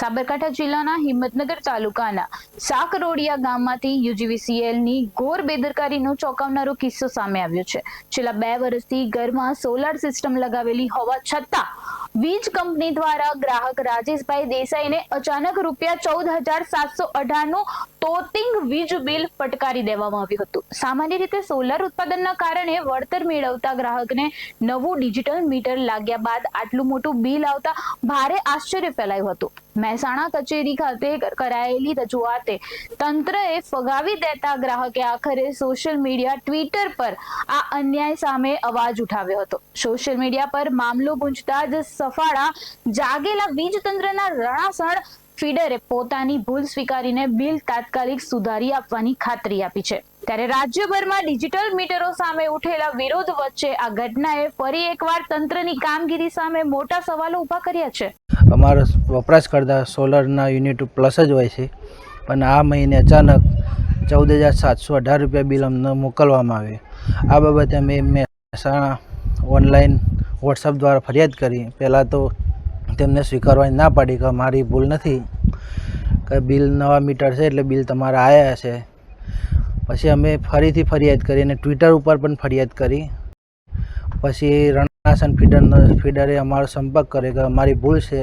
સાબરકાંઠા જિલ્લાના હિંમતનગર તાલુકાના સાકરોડિયા ગામમાંથી યુજીવીસીએલની ઘોર બેદરકારીનો ચોંકાવનારો કિસ્સો સામે આવ્યો છે। છેલ્લા 2 વર્ષથી ઘરમાં સોલાર સિસ્ટમ લગાવેલી હોવા છતાં વીજ કંપની દ્વારા ગ્રાહક રાજેશભાઈ દેસાઈને અચાનક ₹14,718 નું તોતિંગ વીજ બિલ ફટકારી દેવામાં આવ્યું હતું। સામાન્ય રીતે સોલાર ઉત્પાદનના કારણે વળતર મેળવતા ગ્રાહકને નવું ડિજિટલ મીટર લાગ્યા બાદ આટલું મોટું બિલ આવતા ભારે આશ્ચર્ય ફેલાયું હતું। મહેસાણા કચેરી ખાતે કરાયેલી રજૂઆતે તંત્રએ ફગાવી દેતા ગ્રાહકે આખરે સોશિયલ મીડિયા ટ્વિટર પર આ અન્યાય સામે અવાજ ઉઠાવ્યો હતો। સોશિયલ મીડિયા પર મામલો ગુંજતા જ સફાળા જાગેલા વીજ તંત્રના રણાસણ ફીડરે પોતાની ભૂલ સ્વીકારીને બિલ તાત્કાલિક સુધારી આપવાની ખાતરી આપી છે। ત્યારે રાજ્યભરમાં ડિજિટલ મીટરો સામે ઉઠેલા વિરોધ વચ્ચે આ ઘટનાએ ફરી એકવાર તંત્રની કામગીરી સામે મોટા સવાલો ઊભા કર્યા છે। અમારા વપરાશકર્તા સોલરના યુનિટ પ્લસ જ હોય છે, પણ આ મહિને અચાનક ₹14,718 બિલ અમને મોકલવામાં આવે। આ બાબતે અમે મહેસાણા ઓનલાઈન વોટ્સઅપ દ્વારા ફરિયાદ કરી। પહેલાં તો તેમને સ્વીકારવાની ના પાડી કે મારી ભૂલ નથી, કે બિલ નવા મીટર છે એટલે બિલ તમારા આવ્યા છે। પછી અમે ફરીથી ફરિયાદ કરી અને ટ્વિટર ઉપર પણ ફરિયાદ કરી। પછી રણાસણ ફીડરે અમારો સંપર્ક કર્યો કે અમારી ભૂલ છે,